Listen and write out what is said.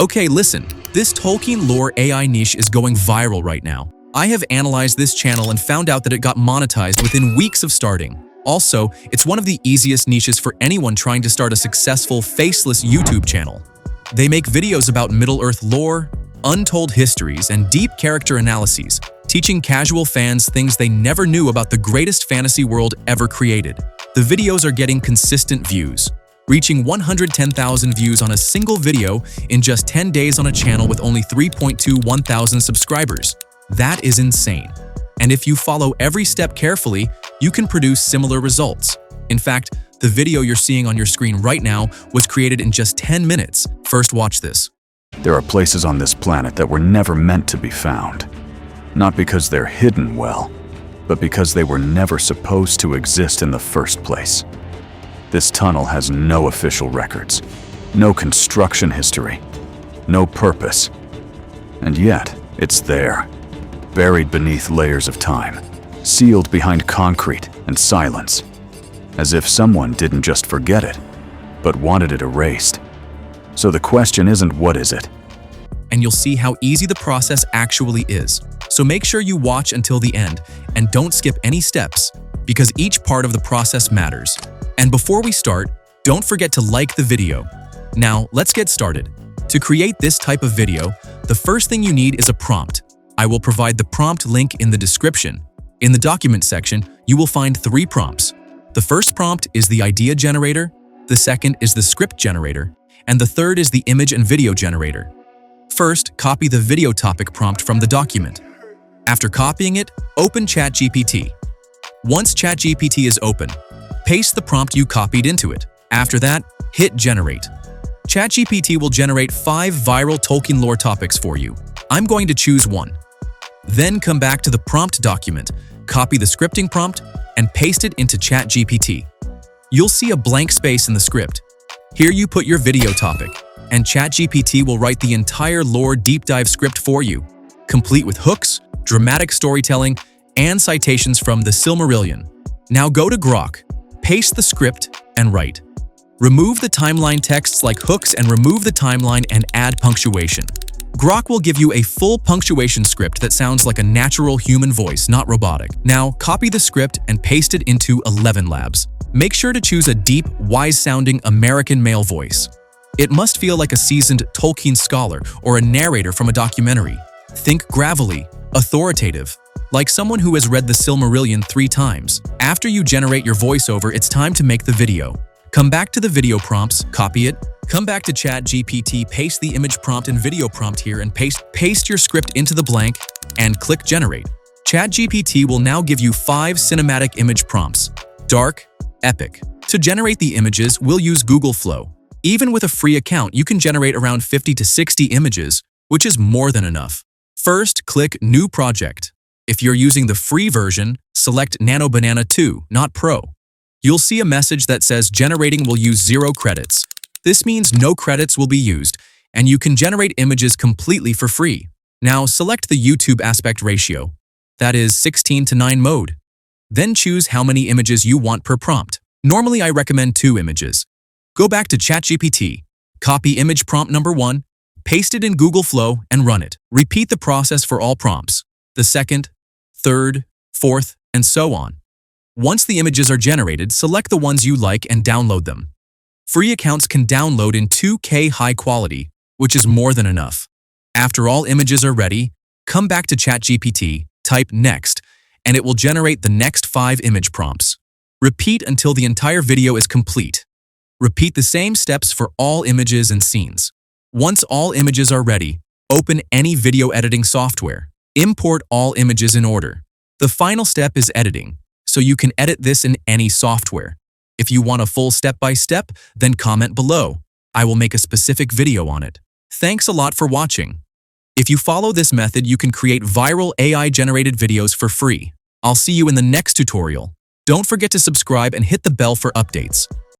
Okay, listen, this Tolkien lore AI niche is going viral right now. I have analyzed this channel and found out that it got monetized within weeks of starting. Also, it's one of the easiest niches for anyone trying to start a successful, faceless YouTube channel. They make videos about Middle-earth lore, untold histories, and deep character analyses, teaching casual fans things they never knew about the greatest fantasy world ever created. The videos are getting consistent views, reaching 110,000 views on a single video in just 10 days on a channel with only 3,210 subscribers. That is insane. And if you follow every step carefully, you can produce similar results. In fact, the video you're seeing on your screen right now was created in just 10 minutes. First, watch this. There are places on this planet that were never meant to be found. Not because they're hidden well, but because they were never supposed to exist in the first place. This tunnel has no official records, no construction history, no purpose. And yet, it's there, buried beneath layers of time, sealed behind concrete and silence, as if someone didn't just forget it, but wanted it erased. So the question isn't what is it? And you'll see how easy the process actually is. So make sure you watch until the end and don't skip any steps, because each part of the process matters. And before we start, don't forget to like the video. Now, let's get started. To create this type of video, the first thing you need is a prompt. I will provide the prompt link in the description. In the document section, you will find 3 prompts. The first prompt is the idea generator, the second is the script generator, and the third is the image and video generator. First, copy the video topic prompt from the document. After copying it, open ChatGPT. Once ChatGPT is open, paste the prompt you copied into it. After that, hit Generate. ChatGPT will generate 5 viral Tolkien lore topics for you. I'm going to choose one. Then come back to the prompt document, copy the scripting prompt, and paste it into ChatGPT. You'll see a blank space in the script. Here you put your video topic, and ChatGPT will write the entire lore deep dive script for you, complete with hooks, dramatic storytelling, and citations from the Silmarillion. Now go to Grok, paste the script, and write. Remove the timeline texts like hooks and remove the timeline and add punctuation. Grok will give you a full punctuation script that sounds like a natural human voice, not robotic. Now, copy the script and paste it into ElevenLabs. Make sure to choose a deep, wise-sounding American male voice. It must feel like a seasoned Tolkien scholar or a narrator from a documentary. Think gravelly, authoritative, like someone who has read the Silmarillion 3 times. After you generate your voiceover, it's time to make the video. Come back to the video prompts, copy it, come back to ChatGPT, paste the image prompt and video prompt here and paste your script into the blank and click Generate. ChatGPT will now give you 5 cinematic image prompts. Dark, epic. To generate the images, we'll use Google Flow. Even with a free account, you can generate around 50 to 60 images, which is more than enough. First, click New Project. If you're using the free version, select Nano Banana 2, not Pro. You'll see a message that says generating will use 0 credits. This means no credits will be used, and you can generate images completely for free. Now select the YouTube aspect ratio, that is 16:9 mode. Then choose how many images you want per prompt. Normally I recommend 2 images. Go back to ChatGPT, copy image prompt number 1, paste it in Google Flow and run it. Repeat the process for all prompts, the second, third, fourth, and so on. Once the images are generated, select the ones you like and download them. Free accounts can download in 2K high quality, which is more than enough. After all images are ready, come back to ChatGPT, type Next, and it will generate the next 5 image prompts. Repeat until the entire video is complete. Repeat the same steps for all images and scenes. Once all images are ready, open any video editing software. Import all images in order. The final step is editing, so you can edit this in any software. If you want a full step-by-step, then comment below. I will make a specific video on it. Thanks a lot for watching. If you follow this method, you can create viral AI-generated videos for free. I'll see you in the next tutorial. Don't forget to subscribe and hit the bell for updates.